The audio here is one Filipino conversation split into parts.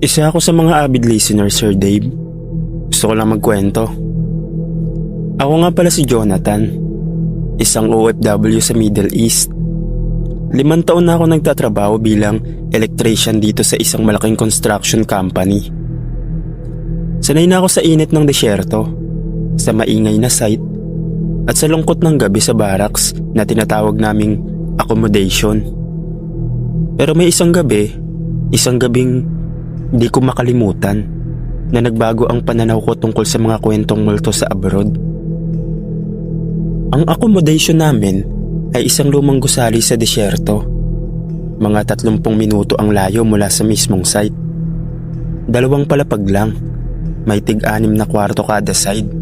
Isa ako sa mga avid listeners, Sir Dave. Gusto ko lang magkwento. Ako nga pala si Jonathan, isang OFW sa Middle East. 5 taon na ako nagtatrabaho bilang electrician dito sa isang malaking construction company. Sanay na ako sa init ng desyerto, sa maingay na site, at sa lungkot ng gabi sa barracks na tinatawag naming accommodation. Pero may isang gabing di ko makalimutan na nagbago ang pananaw ko tungkol sa mga kwentong multo sa abroad. Ang accommodation namin ay isang lumang gusali sa desyerto. Mga 30 minuto ang layo mula sa mismong site. 2 palapag lang, may tig-6 na kwarto kada side.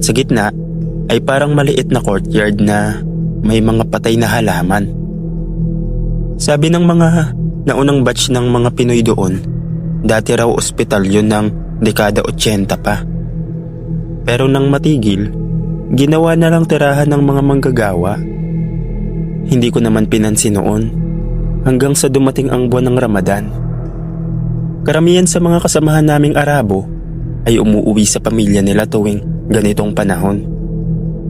At sa gitna ay parang maliit na courtyard na may mga patay na halaman. Sabi ng mga naunang batch ng mga Pinoy doon, dati raw ospital yun ng dekada 80 pa. Pero nang matigil, ginawa na lang tirahan ng mga manggagawa. Hindi ko naman pinansin noon hanggang sa dumating ang buwan ng Ramadan. Karamihan sa mga kasamahan naming Arabo ay umuuwi sa pamilya nila tuwing ganitong panahon.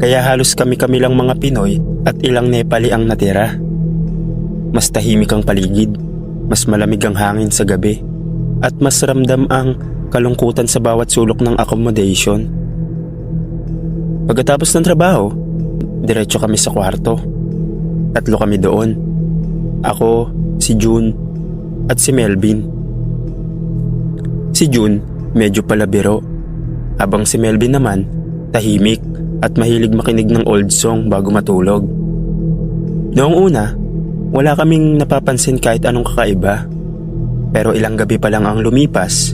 Kaya halos kami-kami lang mga Pinoy at ilang Nepali ang natira. Mas tahimik ang paligid, mas malamig ang hangin sa gabi, at mas ramdam ang kalungkutan sa bawat sulok ng accommodation. Pagkatapos ng trabaho, diretso kami sa kwarto. 3 kami doon. Ako, si June, at si Melvin. Si June, medyo palabiro, habang si Melvin naman, tahimik at mahilig makinig ng old song bago matulog. Noong una, wala kaming napapansin kahit anong kakaiba. Pero ilang gabi pa lang ang lumipas,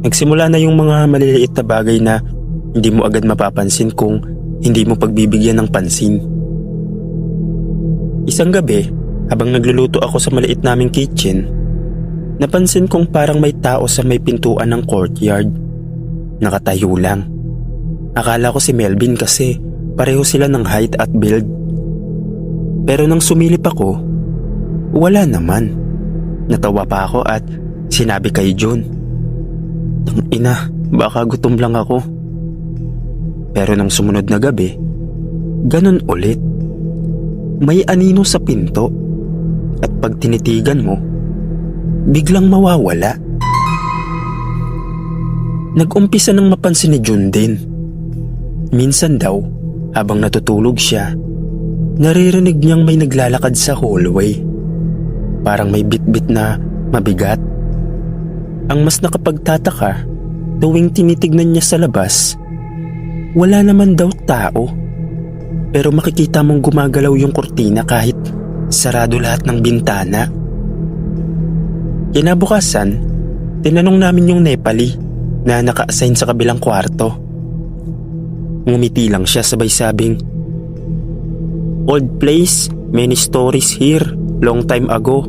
nagsimula na yung mga maliliit na bagay na hindi mo agad mapapansin kung hindi mo pagbibigyan ng pansin. Isang gabi, habang nagluluto ako sa maliit naming kitchen, napansin kong parang may tao sa may pintuan ng courtyard. Nakatayo lang. Akala ko si Melvin kasi pareho sila ng height at build. Pero nang sumilip ako, wala naman. Natawa pa ako at sinabi kay John, "Ina, baka gutom lang ako." Pero nang sumunod na gabi, ganun ulit. May anino sa pinto at pag tinitigan mo, biglang mawawala. Nag-umpisa nang mapansin ni John din. Minsan daw, habang natutulog siya, naririnig niyang may naglalakad sa hallway. Parang may bitbit na mabigat. Ang mas nakapagtataka, tuwing tinitignan niya sa labas, wala naman daw tao. Pero makikita mong gumagalaw yung kurtina kahit sarado lahat ng bintana. Kinabukasan, tinanong namin yung Nepali na naka-assign sa kabilang kwarto. Ngumiti lang siya sabay sabing, "Old place, many stories here. Long time ago,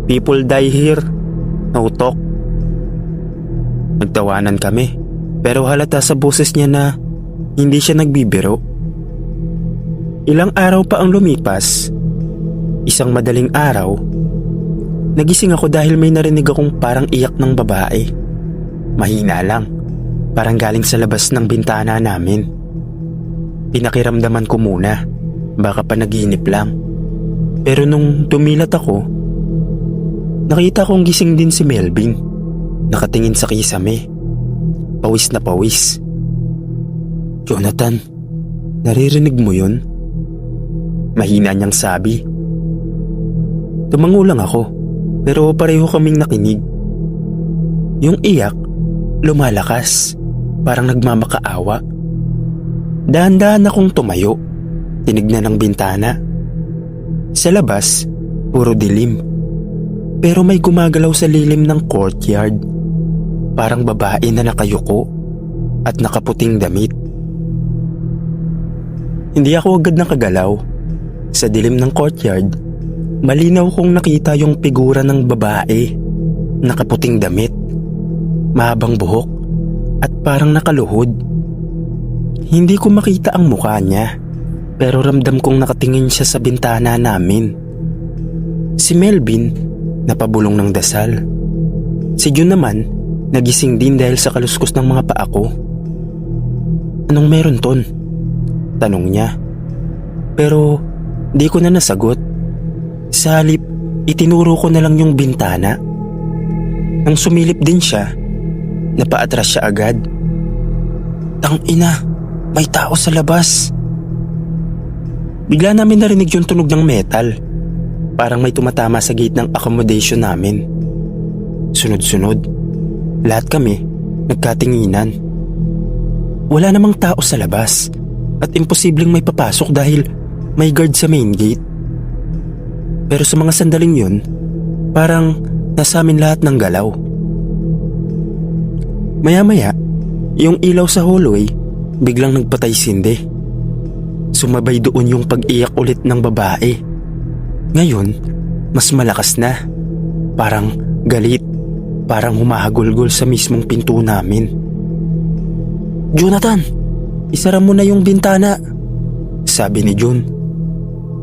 people die here. No talk." Nagtawanan kami, pero halata sa boses niya na hindi siya nagbibiro. Ilang araw pa ang lumipas. Isang madaling araw, nagising ako dahil may narinig akong parang iyak ng babae. Mahina lang, parang galing sa labas ng bintana namin. Pinakiramdaman ko muna, baka panaginip lang. Pero nung tumilat ako, nakita kong gising din si Melvin. Nakatingin sa kisame. Pawis na pawis. "Jonathan, naririnig mo yun?" Mahina niyang sabi. Tumango lang ako, pero pareho kaming nakinig. Yung iyak, lumalakas, parang nagmamakaawa. Dahan-dahan akong tumayo, tinignan ang bintana. Sa labas, puro dilim. Pero may gumagalaw sa lilim ng courtyard. Parang babae na nakayuko at nakaputing damit. Hindi ako agad nakagalaw. Sa dilim ng courtyard, malinaw kong nakita yung figura ng babae. Nakaputing damit, mahabang buhok at parang nakaluhod. Hindi ko makita ang mukha niya, pero ramdam kong nakatingin siya sa bintana namin. Si Melvin napabulong ng dasal. Si Jun naman, nagising din dahil sa kaluskos ng mga paa ko. "Anong meron, Ton?" tanong niya. Pero di ko na nasagot. Sa halip, itinuro ko na lang yung bintana. Nang sumilip din siya, napaatras siya agad. "Tangina, may tao sa labas." Bigla namin narinig yung tunog ng metal. Parang may tumatama sa gate ng accommodation namin. Sunod-sunod, lahat kami nagkatinginan. Wala namang tao sa labas at imposibleng may papasok dahil may guard sa main gate. Pero sa mga sandaling yun, parang nasa amin lahat ng galaw. Maya-maya, yung ilaw sa hallway biglang nagpatay-sindi. Sumabay doon yung pag-iyak ulit ng babae. Ngayon, mas malakas na. Parang galit. Parang humahagulgol sa mismong pinto namin. "Jonathan, isara mo na yung bintana," sabi ni Jun.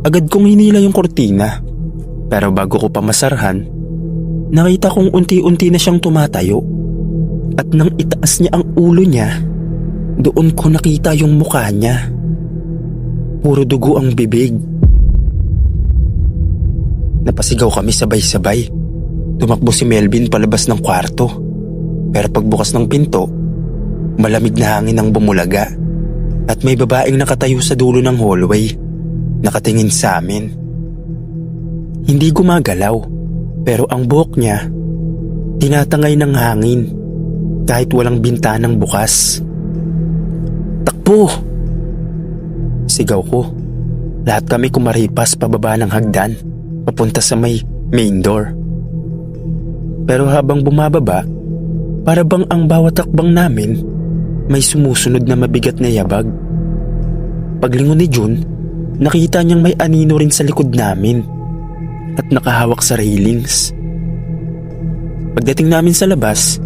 Agad kong hinila yung kortina. Pero bago ko pa masarhan, nakita kong unti-unti na siyang tumatayo. At nang itaas niya ang ulo niya, doon ko nakita yung mukha niya. Puro dugo ang bibig. Napasigaw kami sabay-sabay. Tumakbo si Melvin palabas ng kwarto. Pero pagbukas ng pinto, malamig na hangin ang bumulaga. At may babaeng nakatayo sa dulo ng hallway, nakatingin sa amin. Hindi gumagalaw, pero ang buhok niya tinatangay ng hangin kahit walang bintanang bukas. "Takbo!" sigaw ko. Lahat kami kumaripas pababa ng hagdan, papunta sa may main door. Pero habang bumababa, para bang ang bawat takbang namin may sumusunod na mabigat na yabag. Paglingon ni Jun, nakita niyang may anino rin sa likod namin at nakahawak sa railings. Pagdating namin sa labas,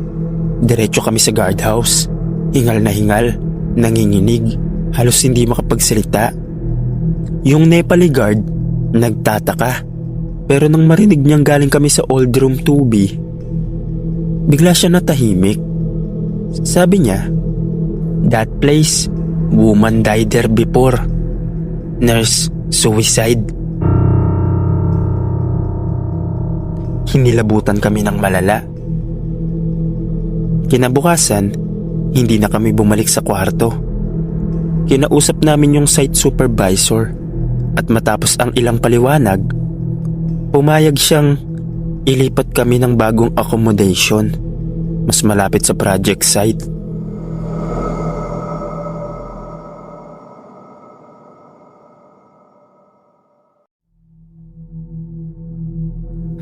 diretso kami sa guardhouse. Hingal na hingal, nanginginig, halos hindi makapagsalita. Yung Nepali guard nagtataka, pero nang marinig niyang galing kami sa old room 2B, bigla siya natahimik. Sabi niya, "That place, woman died there before. Nurse, suicide." Hinilabutan kami ng malala. Kinabukasan, hindi na kami bumalik sa kwarto. Kinausap namin yung site supervisor at matapos ang ilang paliwanag, pumayag siyang ilipat kami ng bagong accommodation, mas malapit sa project site.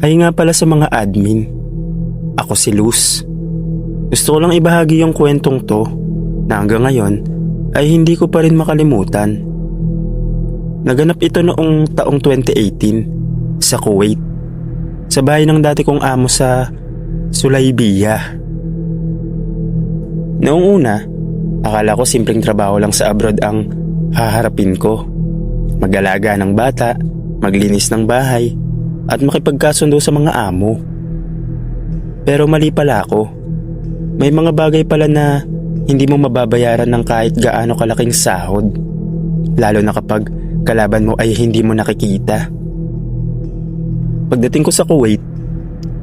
Ay nga pala sa mga admin, ako si Luz. Gusto ko lang ibahagi yung kwentong to na hanggang ngayon ay hindi ko pa rin makalimutan. Naganap ito noong taong 2018 sa Kuwait, sa bahay ng dati kong amo sa Sulaybiyah. Noong una, akala ko simpleng trabaho lang sa abroad ang haharapin ko. Mag-alaga ng bata, maglinis ng bahay, at makipagkasundo sa mga amo. Pero mali pala ako. May mga bagay pala na hindi mo mababayaran ng kahit gaano kalaking sahod, lalo na kapag kalaban mo ay hindi mo nakikita. Pagdating ko sa Kuwait,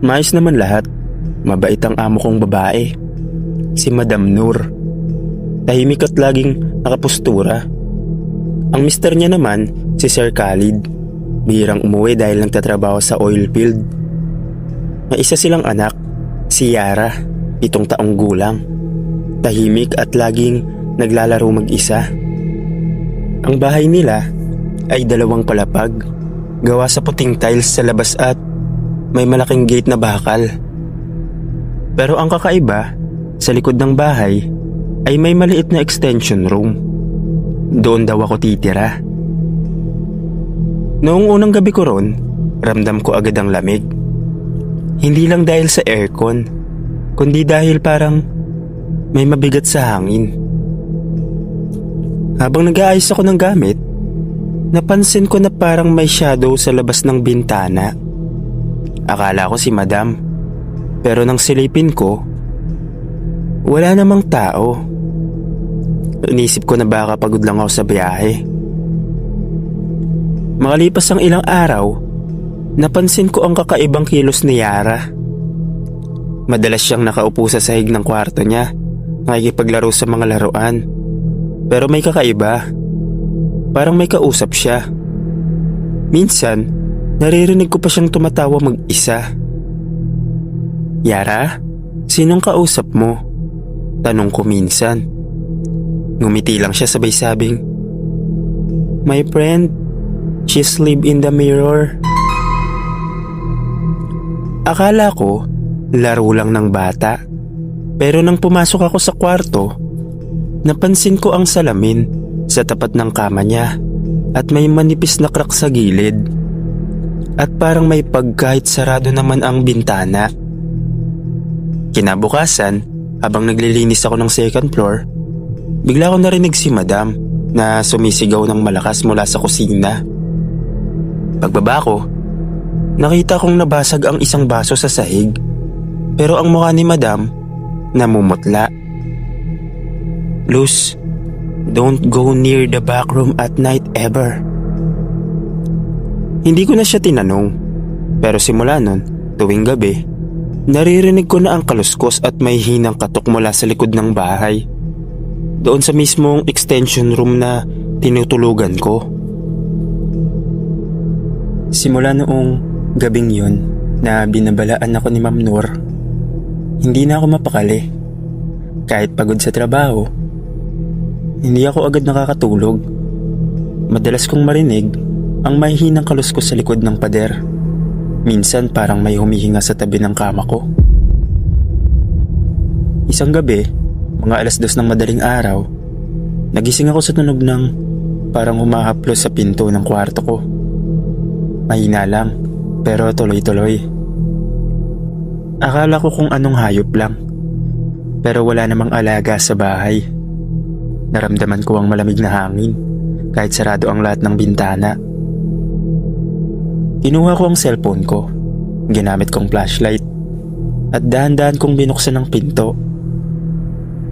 maayos naman lahat. Mabait ang amo kong babae, si Madam Noor. Tahimik at laging nakapustura. Ang mister niya naman, si Sir Khalid. Bihirang umuwi dahil nagtatrabaho sa oil field. May isa silang anak, si Yara, 7 taong gulang. Tahimik at laging naglalaro mag-isa. Ang bahay nila ay 2 palapag, gawa sa puting tiles sa labas at may malaking gate na bakal. Pero ang kakaiba, sa likod ng bahay ay may maliit na extension room. Doon daw ako titira. Noong unang gabi ko ron, ramdam ko agad ang lamig. Hindi lang dahil sa aircon, kundi dahil parang may mabigat sa hangin. Habang nag-aayos ako ng gamit, napansin ko na parang may shadow sa labas ng bintana. Akala ko si Madam, Pero nang silipin ko, wala namang tao. Inisip ko na baka pagod lang ako sa biyahe. Makalipas ang ilang araw, napansin ko ang kakaibang kilos ni Yara. Madalas siyang nakaupo sa sahig ng kwarto niya, nakikipaglaro sa mga laruan. Pero may kakaiba. Parang may kausap siya. Minsan, naririnig ko pa siyang tumatawa mag-isa. "Yara, sinong kausap mo?" Tanong ko minsan. Ngumiti lang siya sabay sabing, "My friend, she's live in the mirror." Akala ko, laro lang ng bata. Pero nang pumasok ako sa kwarto, napansin ko ang salamin sa tapat ng kama niya at may manipis na crack sa gilid. At parang may kahit sarado naman ang bintana. Kinabukasan, habang naglilinis ako ng second floor, bigla ko narinig si Madam na sumisigaw ng malakas mula sa kusina. Pagbaba ko, nakita kong nabasag ang isang baso sa sahig, pero ang mukha ni Madam namumutla. "Luz, don't go near the back room at night ever." Hindi ko na siya tinanong, pero simula nun, tuwing gabi, naririnig ko na ang kaluskos at may hinang katok mula sa likod ng bahay. Doon sa mismong extension room na tinutulugan ko. Simula noong gabing yun na binabalaan ako ni Ma'am Nur, hindi na ako mapakali. Kahit pagod sa trabaho, hindi ako agad nakakatulog. Madalas kong marinig ang may hinang kaluskos sa likod ng pader. Minsan parang may humihinga sa tabi ng kama ko. Isang gabi, mga 2:00 ng madaling araw, nagising ako sa tunog ng parang humahaplos sa pinto ng kwarto ko. Mahina lang, pero tuloy-tuloy. Akala ko kung anong hayop lang, pero wala namang alaga sa bahay. Naramdaman ko ang malamig na hangin kahit sarado ang lahat ng bintana. Kinuha ko ang cellphone ko, ginamit kong flashlight, at dahan-dahan kong binuksan ang pinto.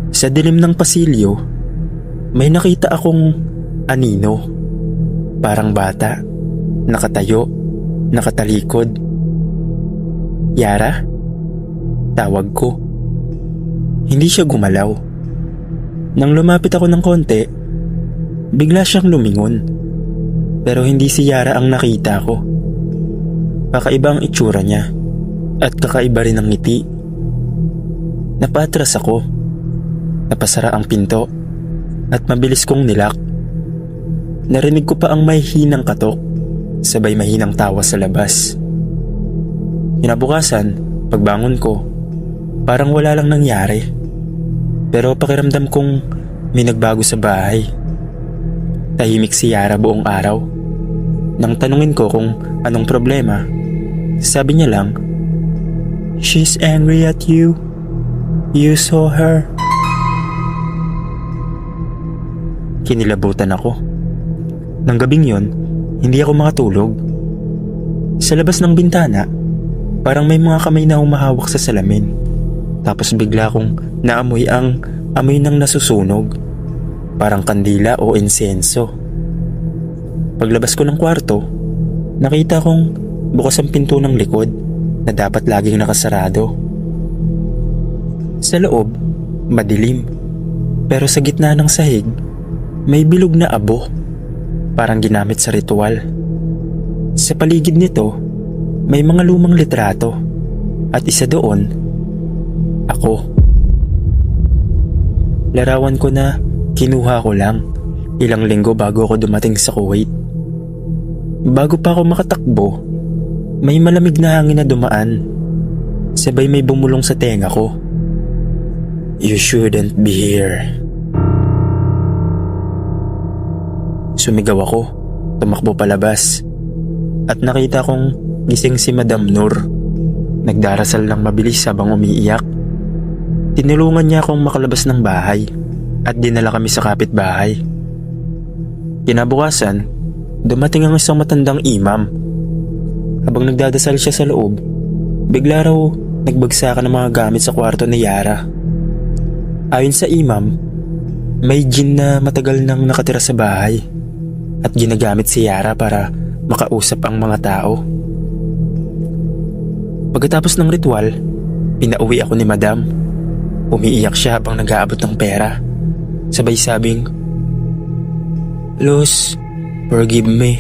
Sa dilim ng pasilyo, may nakita akong anino. Parang bata, nakatayo, nakatalikod. "Yara?" Tawag ko. Hindi siya gumalaw. Nang lumapit ako ng konti, bigla siyang lumingon. Pero hindi si Yara ang nakita ko. Kakaiba ang itsura niya at kakaiba rin ang ngiti. Napatras ako. Napasara ang pinto at mabilis kong nilak. Narinig ko pa ang may hinang katok, sabay mahinang tawa sa labas. Kinabukasan, pagbangon ko, parang wala lang nangyari. Pero pakiramdam kong may nagbago sa bahay. Tahimik si Yara buong araw. Nang tanungin ko kung anong problema, sabi niya lang, "She's angry at you. You saw her." Kinilabutan ako. Nang gabing yon, hindi ako makatulog. Sa labas ng bintana, parang may mga kamay na humahawak sa salamin. Tapos bigla kong naamoy ang amoy ng nasusunog. Parang kandila o insenso. Paglabas ko ng kwarto, nakita kong bukas ang pinto ng likod na dapat laging nakasarado. Sa loob, madilim. Pero sa gitna ng sahig, may bilog na abo. Parang ginamit sa ritual. Sa paligid nito, may mga lumang litrato. At isa doon, ako. Larawan ko na kinuha ko lang ilang linggo bago ako dumating sa Kuwait. Bago pa ako makatakbo, may malamig na hangin na dumaan. Sabay may bumulong sa tenga ko. "You shouldn't be here." Sumigaw ako, tumakbo palabas, at nakita kong gising si Madam Nur. Nagdarasal lang mabilis habang umiiyak. Tinulungan niya akong makalabas ng bahay at dinala kami sa kapitbahay. Kinabukasan, dumating ang isang matandang imam. Habang nagdadasal siya sa loob, bigla raw nagbagsakan ng mga gamit sa kwarto ni Yara. Ayon sa imam, may jinn na matagal nang nakatira sa bahay at ginagamit si Yara para makausap ang mga tao. Pagkatapos ng ritual, pinauwi ako ni Madam. Umiiyak siya habang nag-aabot ng pera. Sabay sabing, "Luz, forgive me.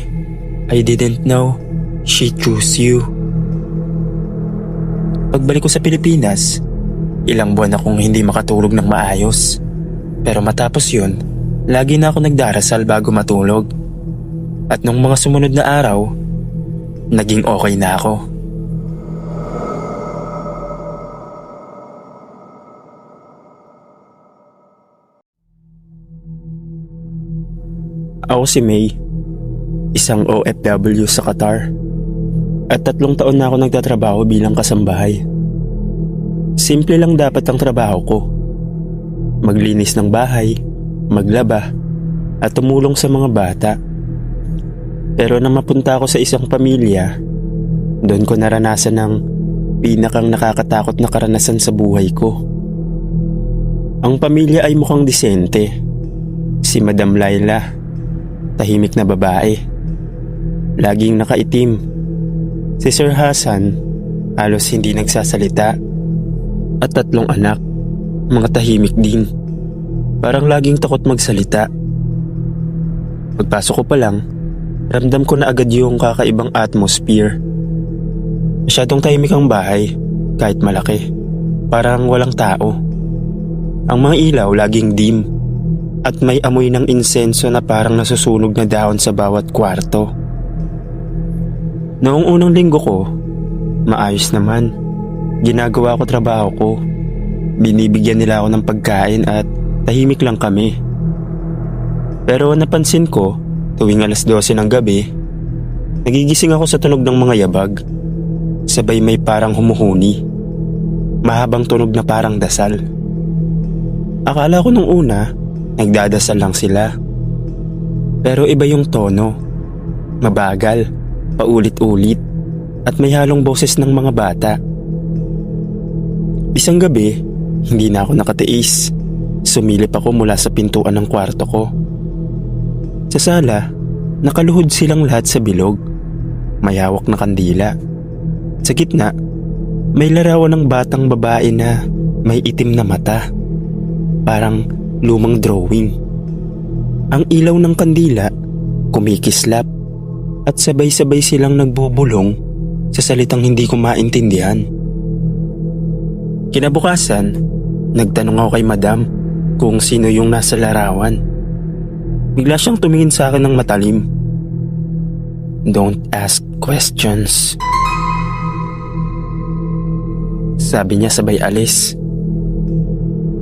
I didn't know she chose you." Pagbalik ko sa Pilipinas, ilang buwan akong hindi makatulog ng maayos. Pero matapos yun, lagi na ako nagdarasal bago matulog. At nung mga sumunod na araw, naging okay na ako. Ako si May, isang OFW sa Qatar. At 3 taon na ako nagtatrabaho bilang kasambahay. Simple lang dapat ang trabaho ko. Maglinis ng bahay, maglaba, at tumulong sa mga bata. Pero nang mapunta ako sa isang pamilya, doon ko naranasan ang pinakang nakakatakot na karanasan sa buhay ko. Ang pamilya ay mukhang disente. Si Madam Laila, tahimik na babae, laging nakaitim. Si Sir Hassan, halos hindi nagsasalita. At 3 anak, mga tahimik din. Parang laging takot magsalita. Pagpasok ko pa lang, ramdam ko na agad yung kakaibang atmosphere. Masyadong tahimik ang bahay, kahit malaki. Parang walang tao. Ang mga ilaw laging dim. At may amoy ng insenso na parang nasusunog na dahon sa bawat kwarto. Noong unang linggo ko, maayos naman. Ginagawa ko trabaho ko. Binibigyan nila ako ng pagkain at tahimik lang kami. Pero napansin ko, tuwing 12:00 ng gabi, nagigising ako sa tunog ng mga yabag. Sabay may parang humuhuni. Mahabang tunog na parang dasal. Akala ko nung una, nagdadasal lang sila. Pero iba yung tono. Mabagal, paulit-ulit, at may halong boses ng mga bata. Isang gabi, hindi na ako nakatiis. Sumilip ako mula sa pintuan ng kwarto ko. Sa sala, nakaluhod silang lahat sa bilog. May hawak na kandila. Sa gitna, may larawan ng batang babae na may itim na mata. Parang lumang drawing. Ang ilaw ng kandila kumikislap at sabay-sabay silang nagbubulong sa salitang hindi ko maintindihan. Kinabukasan, nagtanong ako kay Madam kung sino yung nasa larawan. Bigla siyang tumingin sa akin ng matalim. "Don't ask questions," sabi niya sabay alis.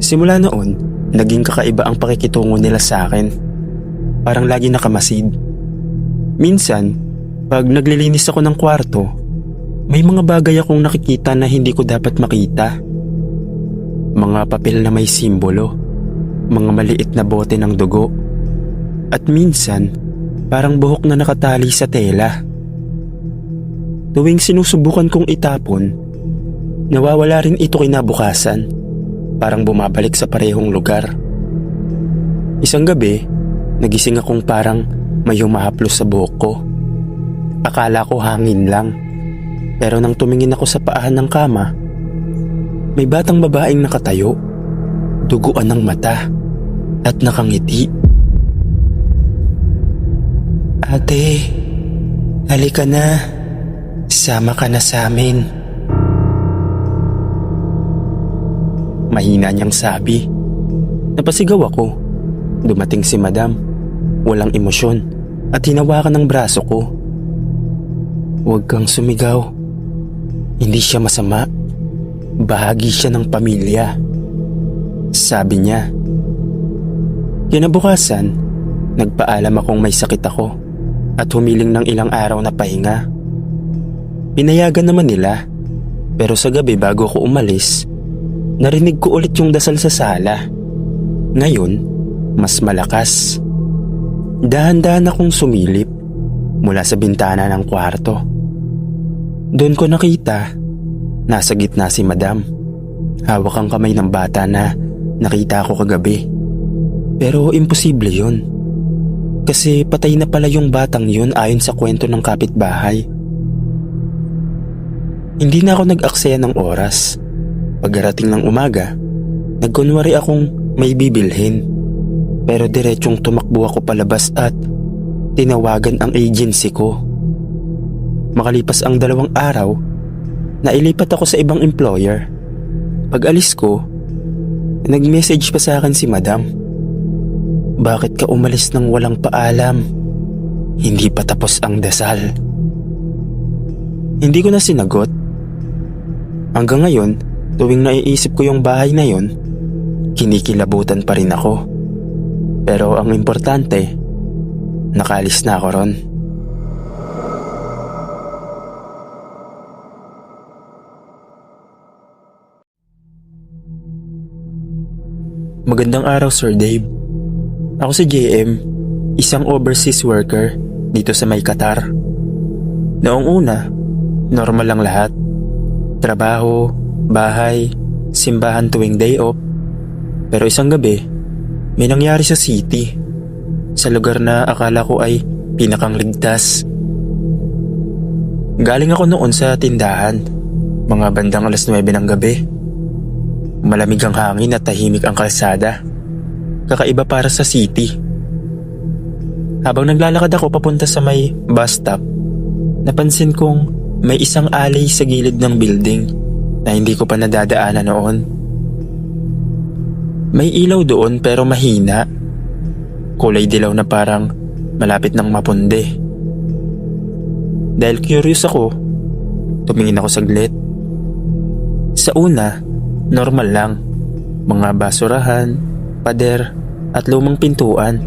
Simula noon, naging kakaiba ang pakikitungo nila sa akin. Parang lagi nakamasid. Minsan, pag naglilinis ako ng kwarto, may mga bagay akong nakikita na hindi ko dapat makita. Mga papel na may simbolo, mga maliit na bote ng dugo, at minsan, parang buhok na nakatali sa tela. Tuwing sinusubukan kong itapon, nawawala rin ito kinabukasan. Parang bumabalik sa parehong lugar. Isang gabi, nagising akong parang may humahaplos sa buhok ko. Akala ko hangin lang. Pero nang tumingin ako sa paahan ng kama, may batang babaeng nakatayo, duguan ng mata, at nakangiti. "Ate, halika na. Sama ka na sa amin." Mahina niyang sabi. Napasigaw ako. Dumating si Madam. Walang emosyon at hinawakan ng braso ko. "Huwag kang sumigaw. Hindi siya masama. Bahagi siya ng pamilya," sabi niya. Kinabukasan, nagpaalam akong may sakit ako at humiling ng ilang araw na pahinga. Pinayagan naman nila, pero sa gabi bago ako umalis, narinig ko ulit yung dasal sa sala. Ngayon, mas malakas. Dahan-dahan akong sumilip mula sa bintana ng kwarto. Doon ko nakita Nasa gitna si Madam. Hawak ang kamay ng bata na nakita ko kagabi. Pero imposible yun. Kasi patay na pala yung batang yun ayon sa kwento ng kapitbahay. Hindi na ako nag-aksaya ng oras. Pagkarating ng umaga, nagkunwari akong may bibilhin. Pero diretsong tumakbo ako palabas at tinawagan ang agency ko. Makalipas ang 2 araw, nailipat ako sa ibang employer. Pag alis ko, nag-message pa sa akin si Madam. Bakit ka umalis nang walang paalam? Hindi pa tapos ang dasal. Hindi ko na sinagot. Hanggang ngayon, tuwing naiisip ko yung bahay na yon, kinikilabutan pa rin ako. Pero ang importante, nakalis na ako ron. Magandang araw, Sir Dave. Ako si JM, isang overseas worker dito sa may Qatar. Noong una, normal lang lahat. Trabaho, bahay, simbahan tuwing day off. Pero isang gabi, may nangyari sa city. Sa lugar na akala ko ay pinakang ligtas. Galing ako noon sa tindahan, mga bandang 9:00 ng gabi. Malamig ang hangin at tahimik ang kalsada. Kakaiba para sa city. Habang naglalakad ako papunta sa may bus stop, napansin kong may isang alley sa gilid ng building na hindi ko pa nadadaanan noon. May ilaw doon pero mahina. Kulay dilaw na parang malapit nang mapundi. Dahil curious ako, tumingin ako saglit. Sa una, normal lang. Mga basurahan, pader at lumang pintuan.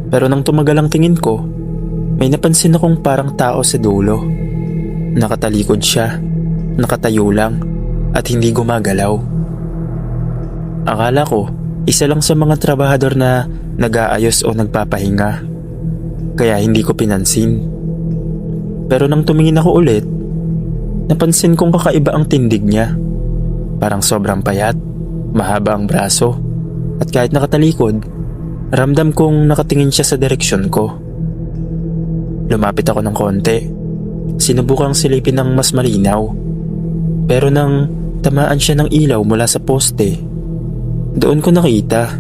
Pero nang tumagal ang tingin ko, may napansin akong parang tao sa dulo. Nakatalikod siya, nakatayo lang at hindi gumagalaw. Akala ko, isa lang sa mga trabahador na nag-aayos o nagpapahinga. Kaya hindi ko pinansin. Pero nang tumingin ako ulit, napansin kong kakaiba ang tindig niya. Parang sobrang payat, mahaba ang braso, at kahit nakatalikod, ramdam kong nakatingin siya sa direksyon ko. Lumapit ako ng konti. Sinubukang silipin ng mas malinaw. Pero nang tamaan siya ng ilaw mula sa poste, doon ko nakita.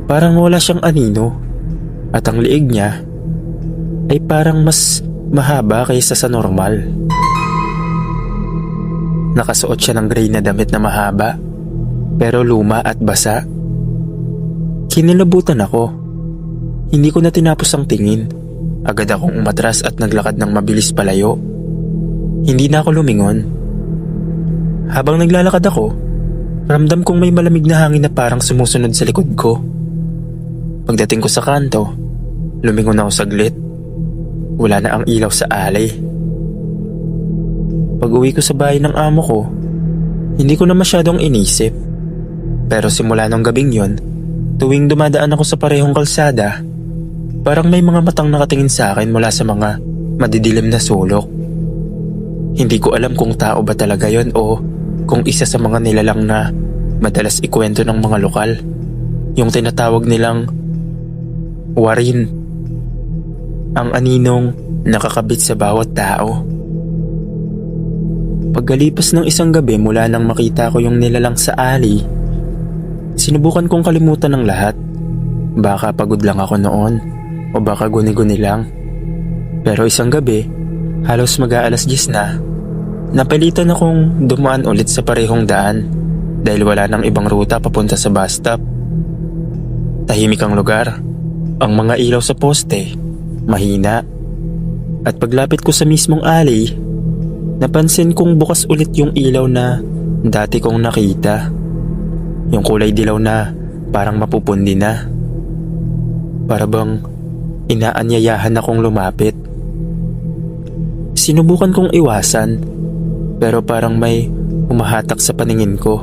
Parang wala siyang anino. At ang liig niya ay parang mas mahaba kaysa sa normal. Nakasuot siya ng gray na damit na mahaba, pero luma at basa. Kinilabutan ako. Hindi ko na tinapos ang tingin. Agad akong umatras at naglakad ng mabilis palayo. Hindi na ako lumingon. Habang naglalakad ako, ramdam kong may malamig na hangin na parang sumusunod sa likod ko. Pagdating ko sa kanto, lumingon ako saglit. Wala na ang ilaw sa alley. Pag-uwi ko sa bahay ng amo ko, hindi ko na masyadong inisip. Pero simula nung gabing yon, tuwing dumadaan ako sa parehong kalsada, parang may mga matang nakatingin sa akin mula sa mga madidilim na sulok. Hindi ko alam kung tao ba talaga yon o kung isa sa mga nilalang na madalas ikwento ng mga lokal. Yung tinatawag nilang warin. Ang aninong nakakabit sa bawat tao. Pagkalipas ng isang gabi mula nang makita ko yung nilalang sa alley, sinubukan kong kalimutan ng lahat. Baka pagod lang ako noon o baka guni-guni lang. Pero isang gabi, halos mag-aalas 10 na, napilitan akong dumaan ulit sa parehong daan dahil wala nang ibang ruta papunta sa bus stop. Tahimik ang lugar, ang mga ilaw sa poste, mahina. At paglapit ko sa mismong alley, napansin kong bukas ulit yung ilaw na dati kong nakita. Yung kulay dilaw na parang mapupundi na. Para bang inaanyayahan akong lumapit. Sinubukan kong iwasan, pero parang may humahatak sa paningin ko.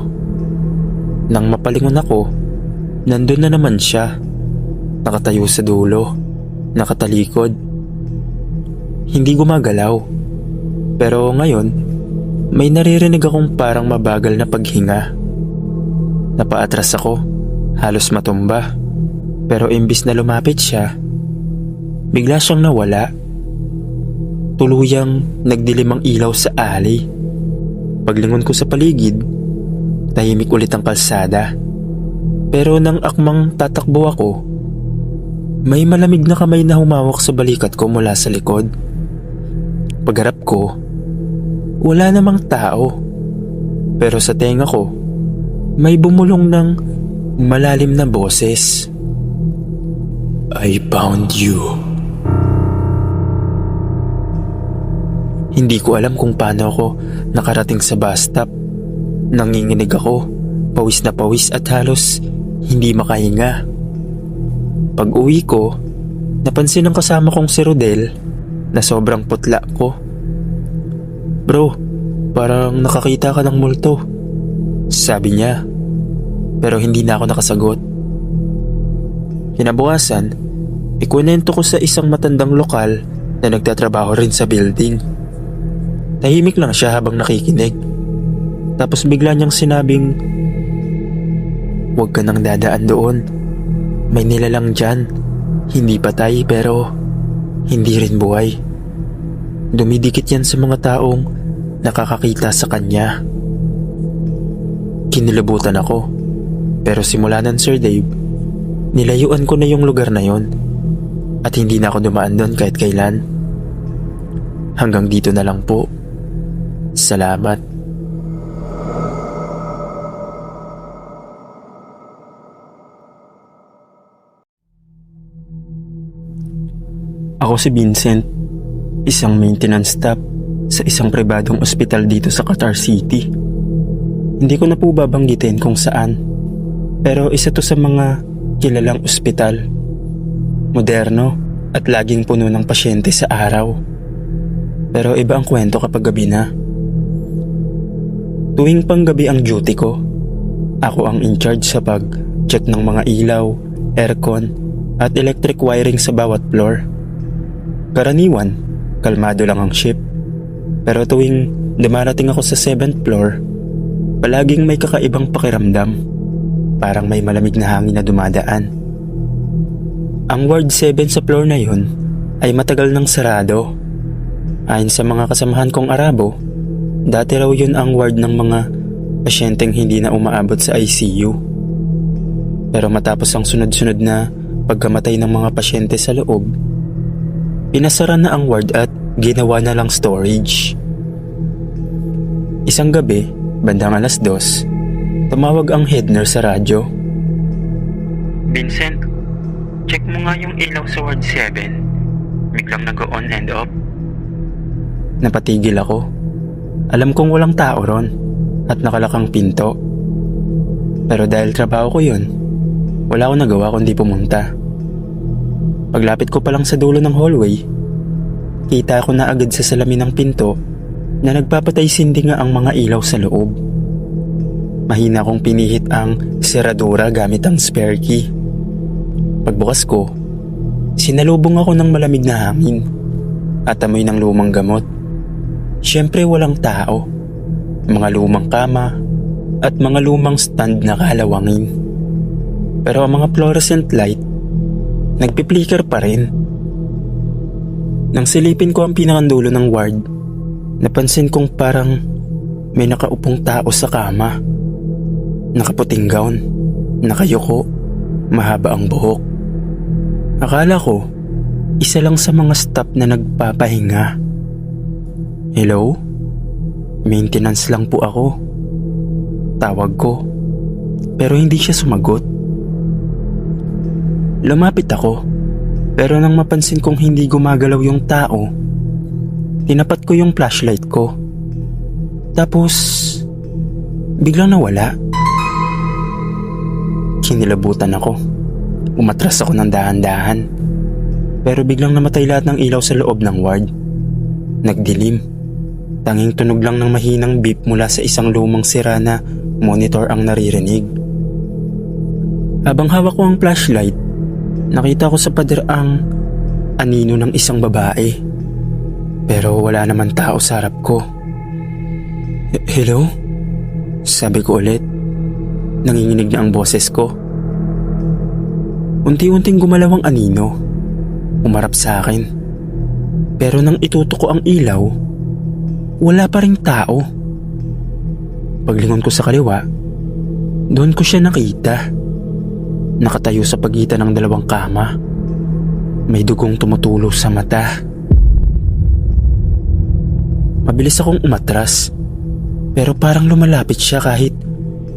Nang mapalingon ako, nandun na naman siya. Nakatayo sa dulo, nakatalikod. Hindi gumagalaw. Pero ngayon, may naririnig akong parang mabagal na paghinga. Napaatras ako, halos matumba. Pero imbis na lumapit siya, bigla siyang nawala. Tuluyang nagdilim ang ilaw sa alley. Paglingon ko sa paligid, tahimik ulit ang kalsada. Pero nang akmang tatakbo ako, may malamig na kamay na humawak sa balikat ko mula sa likod. Pagharap ko, wala namang tao. Pero sa tenga ko, may bumulong ng malalim na boses. I found you. Hindi ko alam kung paano ako nakarating sa bus stop. Nanginginig ako, pawis na pawis at halos hindi makahinga. Pag uwi ko, napansin ng kasama kong si Rodel na sobrang putla ko. Bro, parang nakakita ka ng multo, sabi niya. Pero hindi na ako nakasagot. Kinabukasan, ikunento ko sa isang matandang lokal na nagtatrabaho rin sa building. Tahimik lang siya habang nakikinig. Tapos bigla niyang sinabing, "Huwag ka nang dadaan doon. May nilalang dyan. Hindi patay pero hindi rin buhay. Dumidikit yan sa mga taong nakakakita sa kanya." Kinilabutan ako. Pero simula nun, Sir Dave, nilayuan ko na yung lugar na yon at hindi na ako dumaan doon kahit kailan. Hanggang dito na lang po. Salamat. Ako si Vincent, isang maintenance staff sa isang pribadong ospital dito sa Qatar City. Hindi ko na po babanggitin kung saan, pero isa to sa mga kilalang ospital. Moderno at laging puno ng pasyente sa araw. Pero iba ang kwento kapag gabi na. Tuwing panggabi ang duty ko, ako ang in charge sa pag-check ng mga ilaw, aircon at electric wiring sa bawat floor. Karaniwan, kalmado lang ang shift. Pero tuwing dumarating ako sa 7th floor, palaging may kakaibang pakiramdam. Parang may malamig na hangin na dumadaan. Ang ward 7 sa floor na yun ay matagal nang sarado. Ayon sa mga kasamahan kong Arabo, dati raw yun ang ward ng mga pasyenteng hindi na umaabot sa ICU. Pero matapos ang sunod-sunod na pagkamatay ng mga pasyente sa loob, pinasara na ang ward at ginawa na lang storage. Isang gabi, bandang 2:00, tumawag ang head nurse sa radyo. "Vincent, check mo nga yung ilaw sa ward 7. Biglang nag-on and off." Napatigil ako. Alam kong walang tao ron at nakalakang pinto. Pero dahil trabaho ko yun, wala akong nagawa kundi pumunta. Paglapit ko pa lang sa dulo ng hallway, kita ko na agad sa salamin ng pinto na nagpapatay sindi nga ang mga ilaw sa loob. Mahina kong pinihit ang seradura gamit ang spare key. Pagbukas ko, sinalubong ako ng malamig na hangin at amoy ng lumang gamot. Siyempre walang tao, mga lumang kama at mga lumang stand na kalawangin. Pero ang mga fluorescent light, nagpi-flicker pa rin. Nang silipin ko ang pinakandulo ng ward, napansin kong parang may nakaupong tao sa kama. Nakaputing gown, nakayuko, mahaba ang buhok. Akala ko, isa lang sa mga staff na nagpapahinga. "Hello? Maintenance lang po ako." Tawag ko, pero hindi siya sumagot. Lumapit ako, pero nang mapansin kong hindi gumagalaw yung tao, tinapat ko yung flashlight ko. Tapos, biglang nawala. Kinilabutan ako. Umatras ako ng dahan-dahan. Pero biglang namatay lahat ng ilaw sa loob ng ward. Nagdilim. Tanging tunog lang ng mahinang beep mula sa isang lumang sira na monitor ang naririnig. Habang hawak ko ang flashlight, nakita ko sa pader ang anino ng isang babae. Pero wala naman tao sa harap ko. Hello? Sabi ko ulit. Nanginginig na ang boses ko. Unti-unting gumalaw ang anino. Umarap sa akin. Pero nang itutok ko ang ilaw, wala pa ring tao. Paglingon ko sa kaliwa, doon ko siya nakita. Nakatayo sa pagitan ng dalawang kama. May dugong tumutulo sa mata. Mabilis akong umatras, pero parang lumalapit siya kahit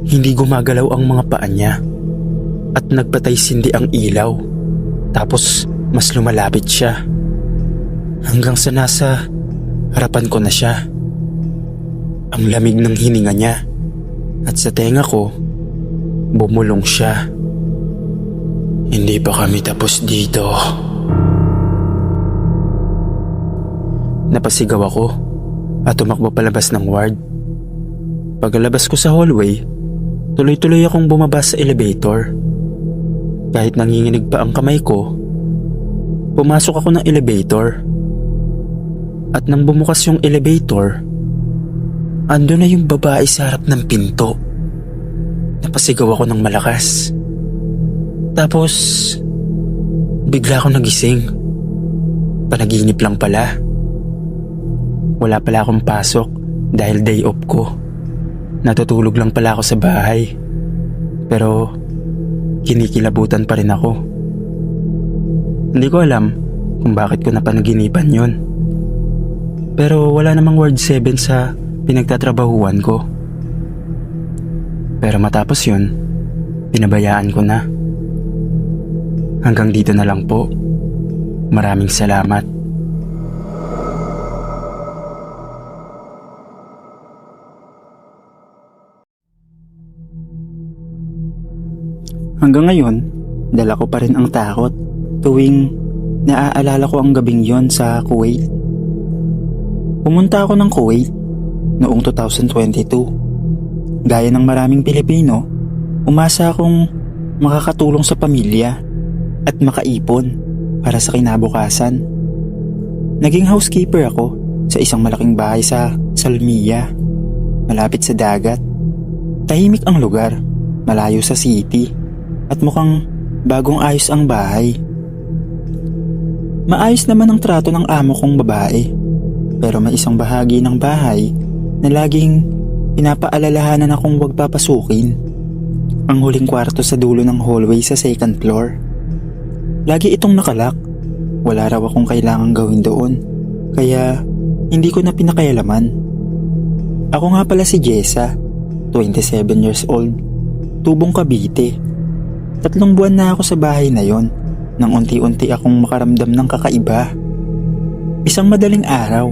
hindi gumagalaw ang mga paa niya. At nagpatay sindi ang ilaw. Tapos mas lumalapit siya. Hanggang sa nasa harapan ko na siya. Ang lamig ng hininga niya. At sa tenga ko, bumulong siya. Hindi pa kami tapos dito. Napasigaw ako at tumakbo palabas ng ward. Pagkalabas ko sa hallway, tuloy-tuloy akong bumaba sa elevator. Kahit nanginginig pa ang kamay ko, pumasok ako ng elevator. At nang bumukas yung elevator, ando na yung babae sa harap ng pinto. Napasigaw ako ng malakas. Tapos, bigla akong nagising. Panaginip lang pala. Wala pala akong pasok dahil day off ko. Natutulog lang pala ako sa bahay. Pero, kinikilabutan pa rin ako. Hindi ko alam kung bakit ko napanaginipan yon. Pero wala namang ward 7 sa pinagtatrabahuan ko. Pero matapos yun, pinabayaan ko na. Hanggang dito na lang po. Maraming salamat. Hanggang ngayon, dala ko pa rin ang takot tuwing naaalala ko ang gabing yon sa Kuwait. Pumunta ako ng Kuwait noong 2022. Gaya ng maraming Pilipino, umasa akong makakatulong sa pamilya at makaipon para sa kinabukasan. Naging housekeeper ako sa isang malaking bahay sa Salmiya, malapit sa dagat. Tahimik ang lugar, malayo sa city, at mukhang bagong ayos ang bahay. Maayos naman ang trato ng amo kong babae, pero may isang bahagi ng bahay na laging pinapaalalahanan akong huwag papasukin. Ang huling kwarto sa dulo ng hallway sa second floor. Lagi itong nakalak. Wala raw akong kailangang gawin doon, kaya hindi ko na pinakailaman. Ako nga pala si Jessa, 27 years old, tubong Cavite. 3 buwan na ako sa bahay na yon nang unti-unti akong makaramdam ng kakaiba. Isang madaling araw,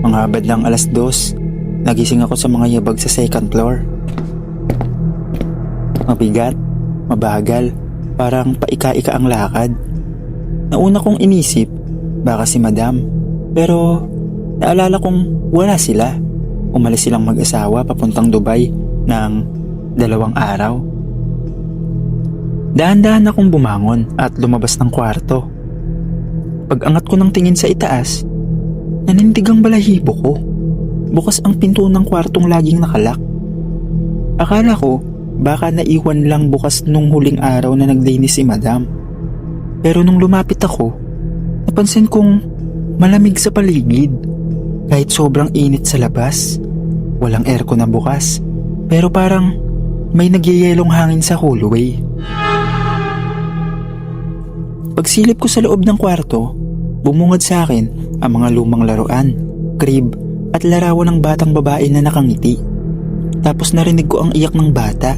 mga badlang 2:00, nagising ako sa mga yabag sa second floor. Mabigat, mabagal, parang paika-ika ang lakad. Nauna kong inisip, baka si Madam. Pero naalala kong wala sila. Umalis silang mag-asawa papuntang Dubai ng 2 araw. Dahan-dahan akong bumangon at lumabas ng kwarto. Pag-angat ko ng tingin sa itaas, nanindig ang balahibo ko. Bukas ang pinto ng kwartong laging nakalak. Akala ko baka naiwan lang bukas nung huling araw na naglinis si Madam. Pero nung lumapit ako, napansin kong malamig sa paligid. Kahit sobrang init sa labas, walang aircon na bukas, pero parang may nagyayelong hangin sa hallway. Pagsilip ko sa loob ng kwarto, bumungad sa akin ang mga lumang laruan, crib at larawan ng batang babae na nakangiti. Tapos narinig ko ang iyak ng bata.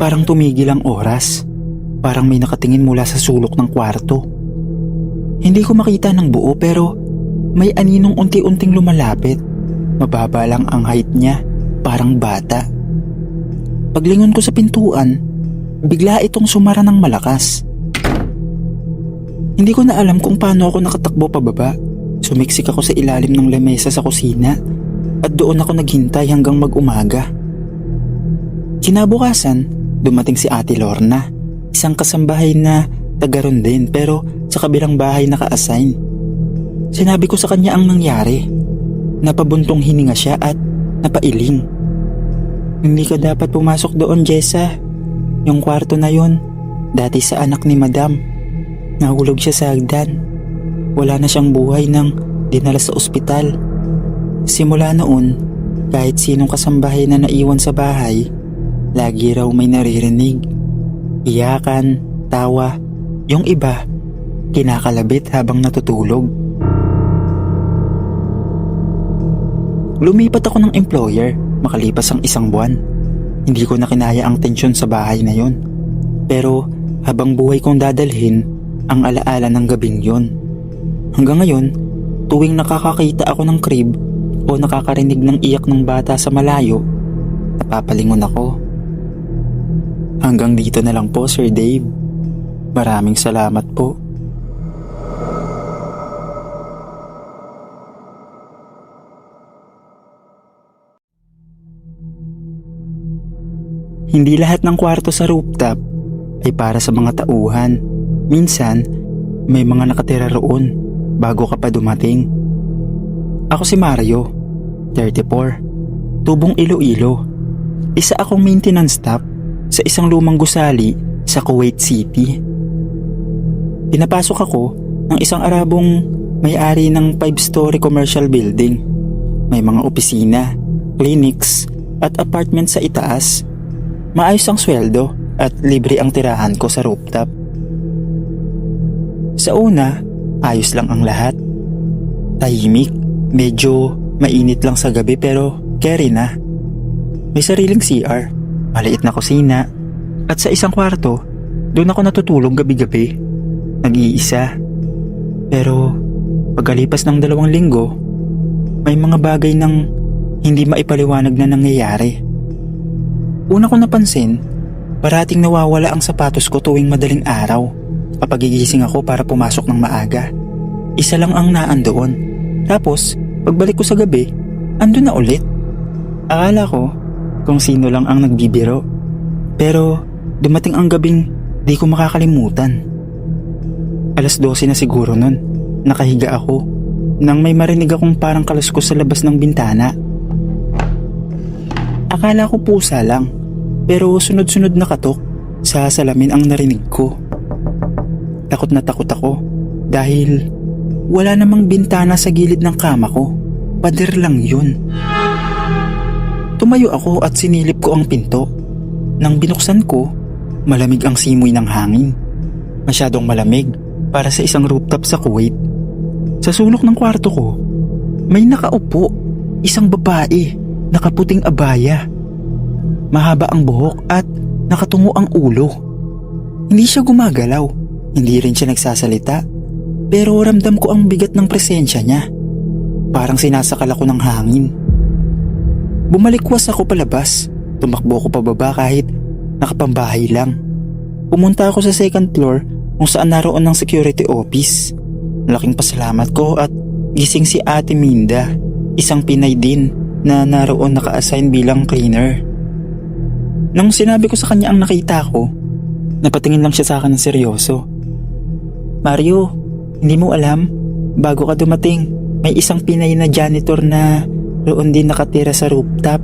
Parang tumigil ang oras. Parang may nakatingin mula sa sulok ng kwarto. Hindi ko makita ng buo pero may aninong unti-unting lumalapit. Mababa lang ang height niya, parang bata. Paglingon ko sa pintuan, bigla itong sumara ng malakas. Hindi ko na alam kung paano ako nakatakbo pababa. Sumiksik ako sa ilalim ng lamesa sa kusina at doon ako naghintay hanggang mag-umaga. Kinabukasan, dumating si Ate Lorna, isang kasambahay na taga ron din pero sa kabilang bahay naka-assign. Sinabi ko sa kanya ang nangyari Napabuntong hininga siya at napailing. Hindi ka dapat pumasok doon, Jessa. Yung kwarto na yon, dati sa anak ni Madam. Nahulog siya sa hagdan. Wala na siyang buhay nang dinala sa ospital. Simula noon, kahit sinong kasambahay na naiwan sa bahay, lagi raw may naririnig. Iyakan, tawa, yung iba, kinakalabit habang natutulog. Lumipat ako ng employer makalipas ang 1 buwan. Hindi ko na kinaya ang tensyon sa bahay na yon. Pero habang buhay kong dadalhin ang alaala ng gabing yon. Hanggang ngayon, tuwing nakakakita ako ng crib o nakakarinig ng iyak ng bata sa malayo, napapalingon ako. Hanggang dito na lang po, Sir Dave. Maraming salamat po. Hindi lahat ng kwarto sa rooftop ay para sa mga tauhan. Minsan, may mga nakatira roon bago ka pa dumating. Ako si Mario, 34, tubong Iloilo. Isa akong maintenance staff sa isang lumang gusali sa Kuwait City. Pinapasok ako ng isang Arabong may-ari ng 5-story commercial building. May mga opisina, clinics at apartment sa itaas. Maayos ang sweldo at libre ang tirahan ko sa rooftop. Sa una, ayos lang ang lahat. Tahimik, medyo mainit lang sa gabi pero carry na. May sariling CR, maliit na kusina, at sa isang kwarto, doon ako natutulog gabi-gabi. Nag-iisa. Pero pagkalipas ng 2 linggo, may mga bagay nang hindi maipaliwanag na nangyayari. Una ko napansin, parating nawawala ang sapatos ko tuwing madaling araw kapag gigising ako para pumasok ng maaga. Isa lang ang naandoon. Tapos, pagbalik ko sa gabi, ando na ulit. Akala ko kung sino lang ang nagbibiro. Pero dumating ang gabing di ko makakalimutan. 12:00 na siguro nun, nakahiga ako nang may marinig akong parang kaluskos sa labas ng bintana. Akala ko pusa lang. Pero sunod-sunod na katok sa salamin ang narinig ko. Takot na takot ako dahil wala namang bintana sa gilid ng kama ko. Pader lang yun. Tumayo ako at sinilip ko ang pinto. Nang binuksan ko, malamig ang simoy ng hangin. Masyadong malamig para sa isang rooftop sa Kuwait. Sa sulok ng kwarto ko, may nakaupo, isang babae, nakaputing abaya. Mahaba ang buhok at nakatungo ang ulo. Hindi siya gumagalaw, hindi rin siya nagsasalita. Pero ramdam ko ang bigat ng presensya niya. Parang sinasakal ako ng hangin. Bumalikwas ako palabas. Tumakbo ako pababa kahit nakapambahay lang. Pumunta ako sa 2nd floor kung saan naroon ng security office. Laking pasalamat ko at gising si Ate Minda, isang Pinay din na naroon naka-assign bilang cleaner. Nang sinabi ko sa kanya ang nakita ko, napatingin lang siya sa akin ng seryoso. Mario, hindi mo alam, bago ka dumating, may isang Pinay na janitor na roon din nakatira sa rooftop.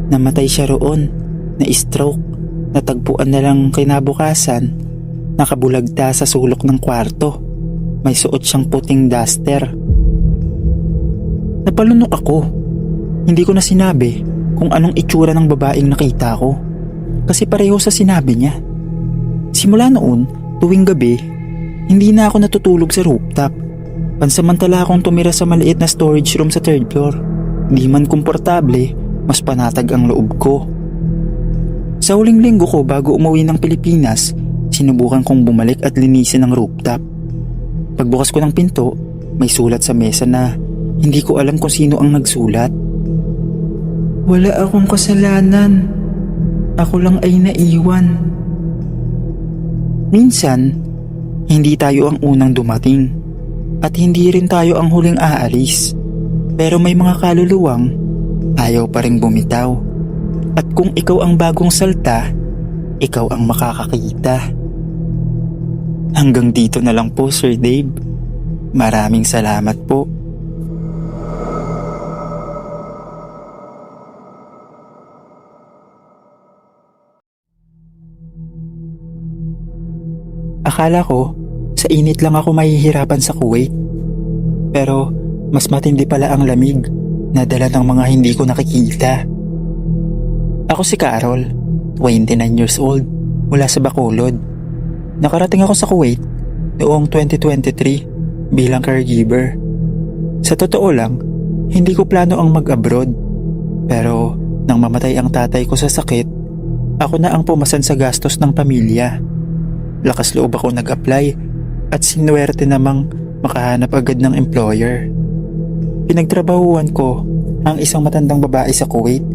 Namatay siya roon, na-stroke, natagpuan na lang kinabukasan, nakabulagta sa sulok ng kwarto. May suot siyang puting duster. Napalunok ako. Hindi ko na sinabi kung anong itsura ng babaeng nakita ko. Kasi pareho sa sinabi niya. Simula noon, tuwing gabi, hindi na ako natutulog sa rooftop. Pansamantala akong tumira sa maliit na storage room sa 3rd floor. Di man komportable, mas panatag ang loob ko. Sa huling linggo ko bago umuwi ng Pilipinas, sinubukan kong bumalik at linisin ang rooftop. Pagbukas ko ng pinto, may sulat sa mesa na hindi ko alam kung sino ang nagsulat. Wala akong kasalanan. Ako lang ay naiwan. Minsan, hindi tayo ang unang dumating at hindi rin tayo ang huling aalis. Pero may mga kaluluwang ayaw pa rin bumitaw. At kung ikaw ang bagong salta, ikaw ang makakakita. Hanggang dito na lang po, Sir Dave. Maraming salamat po. Akala ko, sa init lang ako mahihirapan sa Kuwait. Pero mas matindi pala ang lamig na dala ng mga hindi ko nakikita. Ako si Carol, 29 years old, mula sa Bacolod. Nakarating ako sa Kuwait noong 2023 bilang caregiver. Sa totoo lang, hindi ko plano ang mag-abroad. Pero nang mamatay ang tatay ko sa sakit, ako na ang pumasan sa gastos ng pamilya. Lakas loob ako nag-apply at sinuwerte namang makahanap agad ng employer. Pinagtrabahuan ko ang isang matandang babae sa Kuwait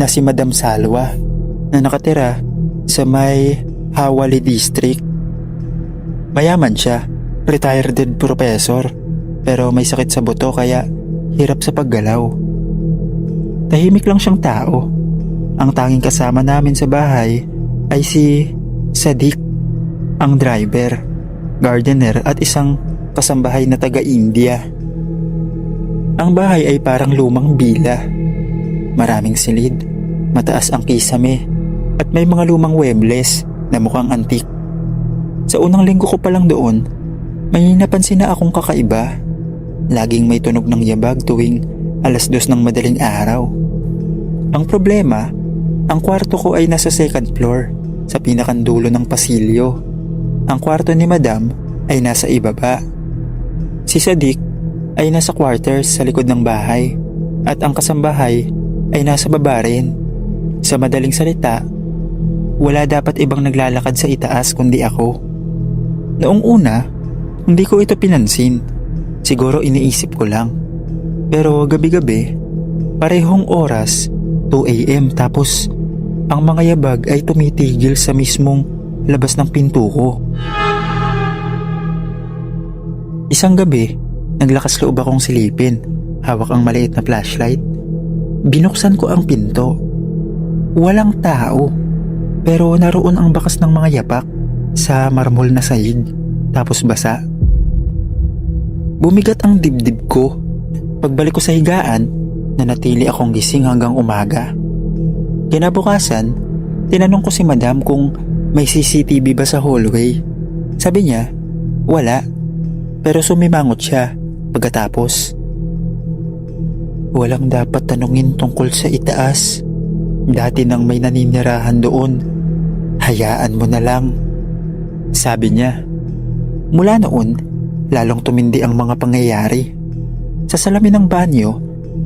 na si Madam Salwa na nakatira sa may Hawali District. Mayaman siya, retired professor, pero may sakit sa buto kaya hirap sa paggalaw. Tahimik lang siyang tao. Ang tanging kasama namin sa bahay ay si Sadiq, ang driver, gardener at isang kasambahay na taga-India. Ang bahay ay parang lumang bila. Maraming silid, mataas ang kisame at may mga lumang webles na mukhang antik. Sa unang linggo ko pa lang doon, may napansin na akong kakaiba. Laging may tunog ng yabag tuwing 2:00 ng madaling araw. Ang problema, ang kwarto ko ay nasa second floor, sa pinakandulo ng pasilyo. Ang kwarto ni Madam ay nasa ibaba. Si Sadiq ay nasa quarters sa likod ng bahay at ang kasambahay ay nasa baba rin. Sa madaling salita, wala dapat ibang naglalakad sa itaas kundi ako. Noong una, hindi ko ito pinansin. Siguro iniisip ko lang. Pero gabi-gabi, parehong oras, 2 AM tapos ang mga yabag ay tumitigil sa mismong labas ng pinto ko. Isang gabi, naglakas loob akong silipin, hawak ang maliit na flashlight. Binuksan ko ang pinto. Walang tao, pero naroon ang bakas ng mga yapak sa marmol na sahig, tapos basa. Bumigat ang dibdib ko. Pagbalik ko sa higaan, nanatili akong gising hanggang umaga. Kinabukasan, tinanong ko si Madam kung may CCTV ba sa hallway. Sabi niya, wala. Pero sumimangot siya pagkatapos. Walang dapat tanungin tungkol sa itaas. Dati nang may naninirahan doon. Hayaan mo na lang. Sabi niya. Mula noon, lalong tumindi ang mga pangyayari. Sa salamin ng banyo,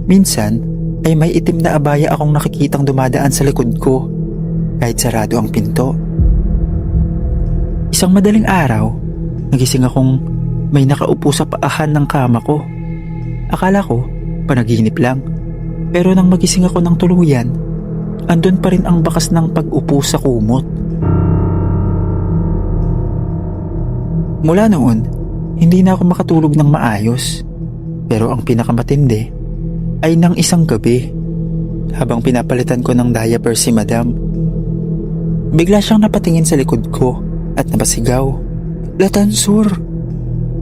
minsan ay may itim na abaya akong nakikitang dumadaan sa likod ko kahit sarado ang pinto. Isang madaling araw, nagising akong may nakaupo sa paahan ng kama ko. Akala ko, panaginip lang. Pero nang magising ako ng tuluyan, andun pa rin ang bakas ng pag-upo sa kumot. Mula noon, hindi na ako makatulog ng maayos. Pero ang pinakamatindi ay nang isang gabi, habang pinapalitan ko ng diaper si Madam. Bigla siyang napatingin sa likod ko at napasigaw, "Latansur,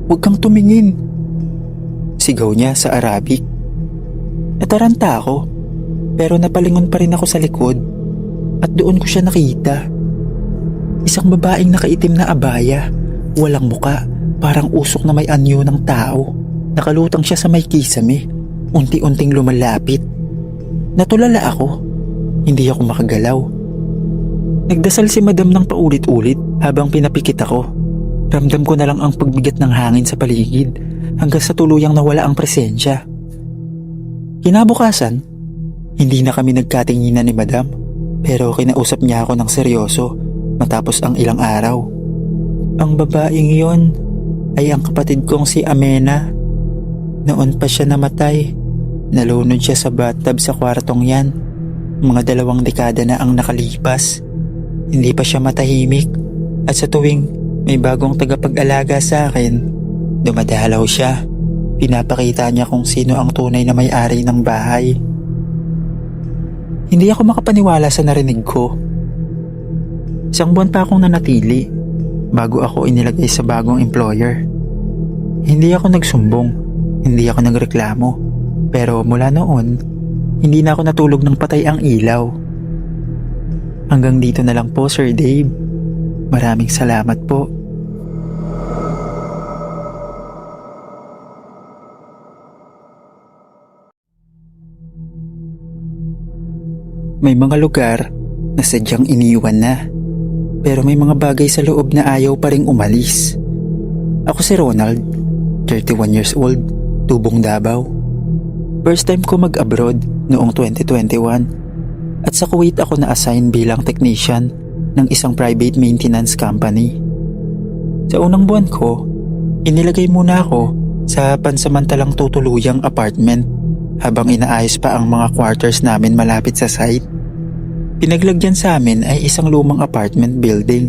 huwag kang tumingin." Sigaw niya sa Arabic. Nataranta ako, pero napalingon pa rin ako sa likod at doon ko siya nakita. Isang babaeng nakaitim na abaya, walang muka, parang usok na may anyo ng tao. Nakalutang siya sa may kisame, unti-unting lumalapit. Natulala ako, hindi ako makagalaw. Nagdasal si Madam ng paulit-ulit habang pinapikit ako. Ramdam ko na lang ang pagbigat ng hangin sa paligid hanggang sa tuluyang nawala ang presensya. Kinabukasan, hindi na kami nagkatinginan ni Madam, pero kinausap niya ako ng seryoso matapos ang ilang araw. Ang babaeng iyon ay ang kapatid kong si Amena. Noon pa siya namatay, nalunod siya sa bathtub sa kwartong yan. Mga 2 dekada na ang nakalipas. Hindi pa siya matahimik at sa tuwing may bagong tagapag-alaga sa akin, dumadalaw siya. Pinapakita niya kung sino ang tunay na may-ari ng bahay. Hindi ako makapaniwala sa narinig ko. Isang buwan pa akong nanatili bago ako inilagay sa bagong employer. Hindi ako nagsumbong, hindi ako nagreklamo, pero mula noon, hindi na ako natulog ng patay ang ilaw. Hanggang dito na lang po, Sir Dave. Maraming salamat po. May mga lugar na sadyang iniwan na. Pero may mga bagay sa loob na ayaw pa ring umalis. Ako si Ronald, 31 years old, tubong Davao. First time ko mag-abroad noong 2021 at sa Kuwait ako na-assign bilang technician ng isang private maintenance company. Sa unang buwan ko, inilagay muna ako sa pansamantalang tutuluyang apartment habang inaayos pa ang mga quarters namin malapit sa site. Pinaglagyan sa amin ay isang lumang apartment building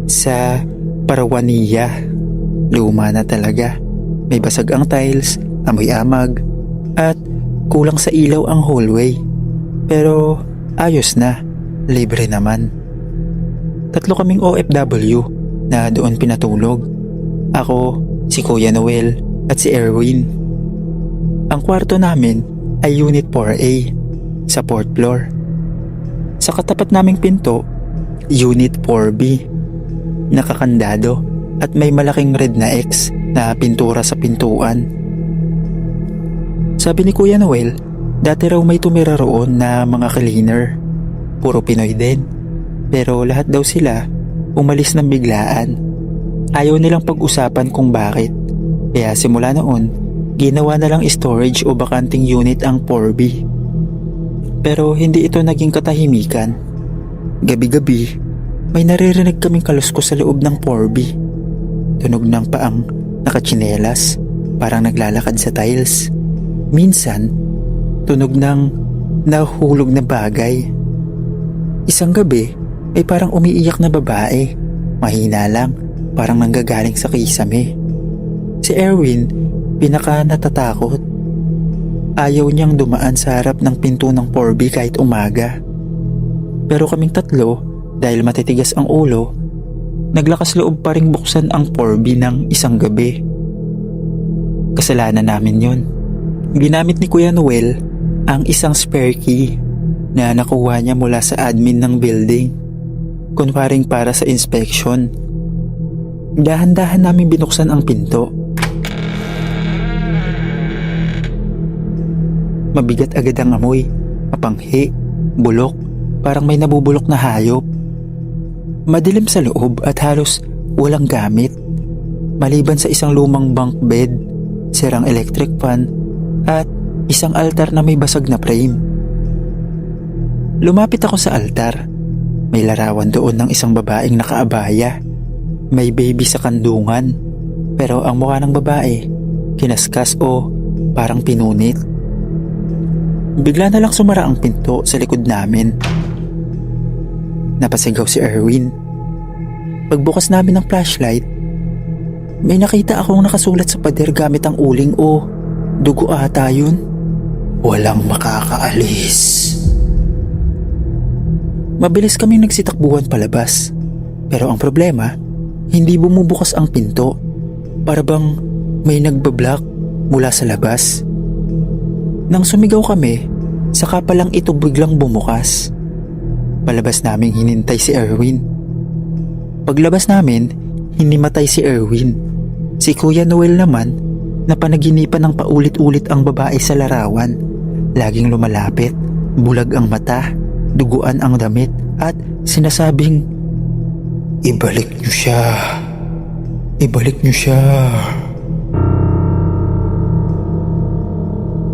sa Parawaniya. Luma na talaga. May basag ang tiles, amoy amag, at kulang sa ilaw ang hallway. Pero ayos na, libre naman. 3 kaming OFW na doon pinatulog. Ako, si Kuya Noel at si Erwin. Ang kwarto namin ay Unit 4A sa 4th floor. Sa katapat naming pinto, Unit 4B. Nakakandado at may malaking red na X na pintura sa pintuan. Sabi ni Kuya Noel, dati raw may tumira roon na mga cleaner. Puro Pinoy din. Pero lahat daw sila umalis ng biglaan. Ayaw nilang pag-usapan kung bakit. Kaya simula noon, ginawa na lang storage o bakanting unit ang 4B. Pero hindi ito naging katahimikan. Gabi-gabi, may naririnig kaming kaluskos sa loob ng 4B. Tunog ng paang nakatsinelas, parang naglalakad sa tiles. Minsan, tunog ng nahulog na bagay. Isang gabi, ay parang umiiyak na babae. Mahina lang, parang nanggagaling sa kisame. Si Erwin, pinaka natatakot. Ayaw niyang dumaan sa harap ng pinto ng 4B kahit umaga. Pero kaming tatlo, dahil matitigas ang ulo, naglakas loob pa ring buksan ang 4B ng isang gabi. Kasalanan namin yun. Ginamit ni Kuya Noel ang isang spare key na nakuha niya mula sa admin ng building. Kunwaring para sa inspection. Dahan-dahan namin binuksan ang pinto. Mabigat agad ang amoy, mapanghi, bulok, parang may nabubulok na hayop. Madilim sa loob at halos walang gamit. Maliban sa isang lumang bunk bed, sirang electric fan, at isang altar na may basag na frame. Lumapit ako sa altar. May larawan doon ng isang babaeng nakaabaya. May baby sa kandungan. Pero ang mukha ng babae, kinaskas o parang pinunit. Bigla na lang sumara ang pinto sa likod namin. Napasigaw si Erwin. Pagbukas namin ng flashlight, may nakita akong nakasulat sa pader gamit ang uling o dugo ata yun. Walang makakaalis. Mabilis kaming nagsitakbuhan palabas. Pero ang problema, hindi bumubukas ang pinto. Para bang may nagbablock mula sa labas. Nang sumigaw kami, saka palang ito biglang bumukas. Palabas naming hinintay si Erwin. Paglabas namin, hinimatay si Erwin. Si Kuya Noel naman, napanaginipan ng paulit-ulit ang babae sa larawan. Laging lumalapit, bulag ang mata, duguan ang damit, at sinasabing, "Ibalik niyo siya. Ibalik niyo siya."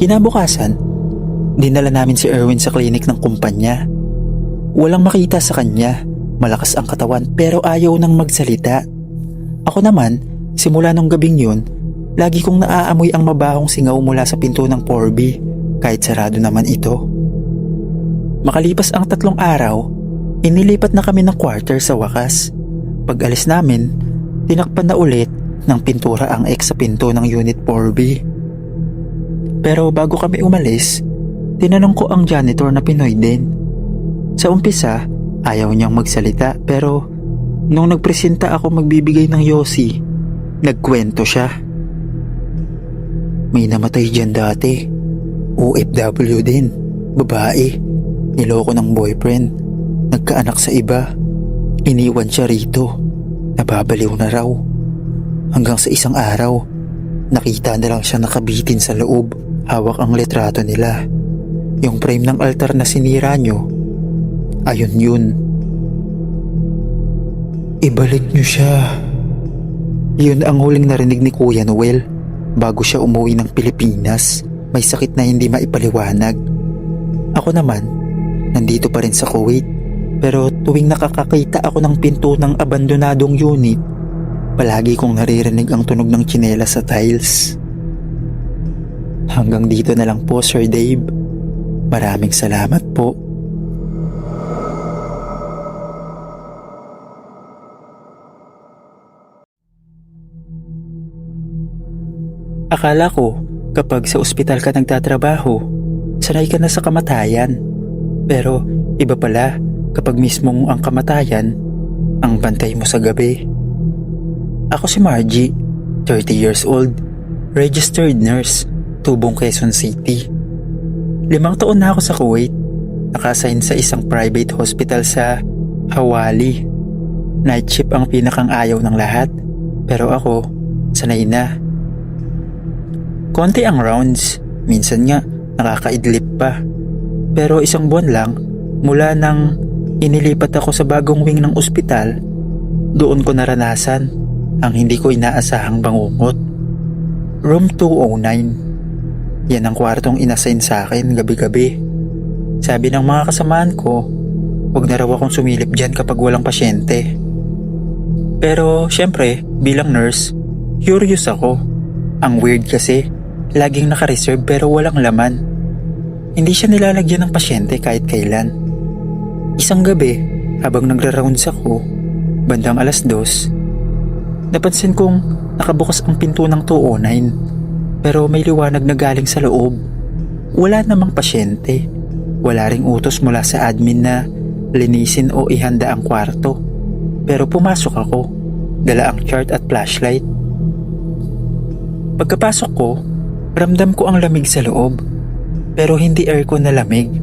Kinabukasan, dinala namin si Erwin sa klinik ng kumpanya. Walang makita sa kanya, malakas ang katawan pero ayaw nang magsalita. Ako naman, simula nung gabing yun, lagi kong naaamoy ang mabahong singaw mula sa pinto ng 4B kahit sarado naman ito. Makalipas ang 3 araw, inilipat na kami ng quarter sa wakas. Pag alis namin, tinakpan na ulit ng pintura ang X sa pinto ng Unit 4B. Pero bago kami umalis, tinanong ko ang janitor na Pinoy din. Sa umpisa, ayaw niyang magsalita pero nung nagpresenta ako magbibigay ng yosi, nagkwento siya. May namatay dyan dati. OFW din. Babae. Niloko ng boyfriend. Nagkaanak sa iba. Iniwan siya rito. Nababaliw na raw. Hanggang sa isang araw, nakita na lang siya nakabitin sa loob. Hawak ang litrato nila. Yung frame ng altar na sinira nyo, Ayun yun. Ibalik niyo siya. Yun ang huling narinig ni Kuya Noel bago siya umuwi ng Pilipinas. May sakit na hindi maipaliwanag. Ako naman, nandito pa rin sa Kuwait. Pero tuwing nakakakita ako ng pinto ng abandonadong unit, palagi kong naririnig ang tunog ng tsinelas sa tiles. Hanggang dito na lang po, Sir Dave. Maraming salamat po. Akala ko kapag sa ospital ka nagtatrabaho, sanay ka na sa kamatayan. Pero iba pala kapag mismong ang kamatayan ang bantay mo sa gabi. Ako si Margie, 30 years old, registered nurse, Tubong, Quezon City. 5 taon na ako sa Kuwait, naka-assign sa isang private hospital sa Hawali. Night shift ang pinakang ayaw ng lahat, pero ako, sanay na. Konti ang rounds, minsan nga nakakaidlip pa. Pero 1 buwan lang mula nang inilipat ako sa bagong wing ng ospital, doon ko naranasan ang hindi ko inaasahang bangungot. Room 209. Yan ang kwartong inassign sa akin gabi-gabi. Sabi ng mga kasamaan ko, huwag na raw akong sumilip dyan kapag walang pasyente. Pero syempre, bilang nurse, curious ako. Ang weird kasi, laging naka-reserve pero walang laman. Hindi siya nilalagyan ng pasyente kahit kailan. Isang gabi, habang nagra-rounds ako, bandang 2:00, napansin kong nakabukas ang pinto ng 209, pero may liwanag na galing sa loob. Wala namang pasyente. Wala ring utos mula sa admin na linisin o ihanda ang kwarto. Pero pumasok ako, dala ang chart at flashlight. Pagkapasok ko, ramdam ko ang lamig sa loob. Pero hindi aircon na lamig,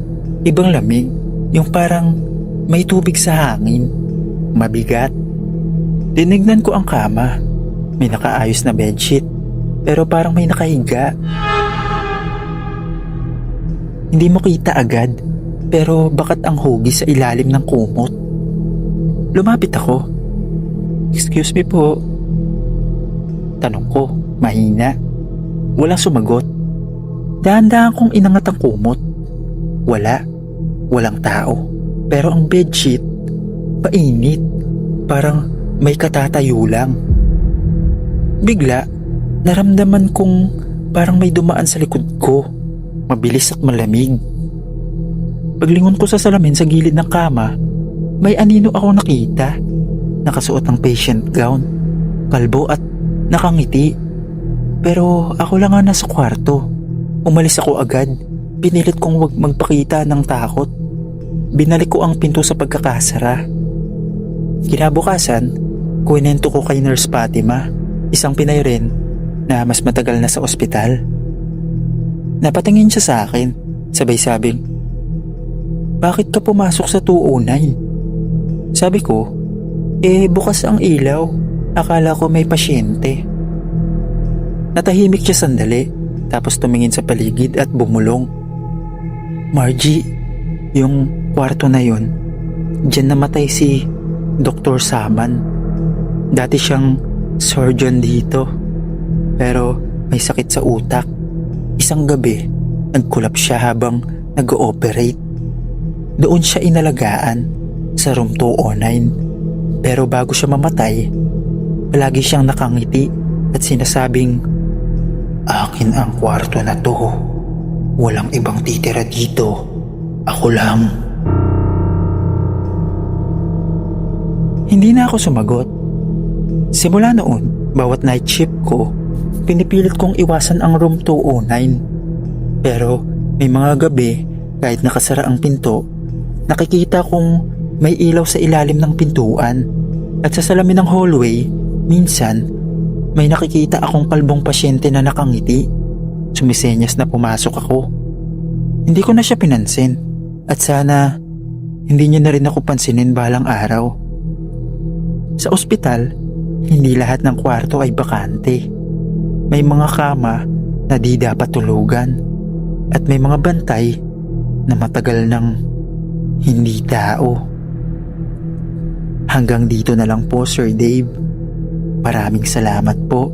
ibang lamig. Yung parang may tubig sa hangin. Mabigat. Tinignan ko ang kama. May nakaayos na bedsheet. Pero parang may nakahiga. Hindi mo kita agad. Pero bakat ang hugis sa ilalim ng kumot. Lumapit ako. Excuse me po. Tanong ko, mahina. Walang sumagot. Dahan-dahan kong inangat ang kumot. Walang tao. Pero ang bedsheet, painit. Parang may katatayo lang. Bigla, naramdaman kong parang may dumaan sa likod ko. Mabilis at malamig. Paglingon ko sa salamin sa gilid ng kama, may anino ako nakita. Nakasuot ng patient gown, kalbo at nakangiti. Pero ako lang nga nasa kwarto. Umalis ako agad. Pinilit kong huwag magpakita ng takot. Binalik ko ang pinto sa pagkakasara. Kinabukasan, kwento ko kay Nurse Fatima, isang Pinay rin na mas matagal na sa ospital. Napatingin siya sa akin, sabay sabing, "Bakit ka pumasok sa 209? Sabi ko, bukas ang ilaw. Akala ko may pasyente. Natahimik siya sandali, tapos tumingin sa paligid at bumulong. "Margie, yung kwarto na yon, dyan namatay si Dr. Saman. Dati siyang surgeon dito, pero may sakit sa utak. Isang gabi, nagkulap siya habang nag-ooperate. Doon siya inalagaan sa room 209. Pero bago siya mamatay, palagi siyang nakangiti at sinasabing, 'Akin ang kwarto na to. Walang ibang titira dito. Ako lang.'" Hindi na ako sumagot. Simula noon, bawat night shift ko, pinipilit kong iwasan ang room 209. Pero may mga gabi, kahit nakasara ang pinto, nakikita kong may ilaw sa ilalim ng pintuan. At sa salamin ng hallway, minsan, may nakikita akong kalbong pasyente na nakangiti. Sumisenyas na pumasok ako. Hindi ko na siya pinansin. At sana, hindi niya na rin ako pansinin balang araw. Sa ospital, hindi lahat ng kwarto ay bakante. May mga kama na di dapat tulugan. At may mga bantay na matagal nang Hindi tao. Hanggang dito na lang po, Sir Dave. Maraming salamat po.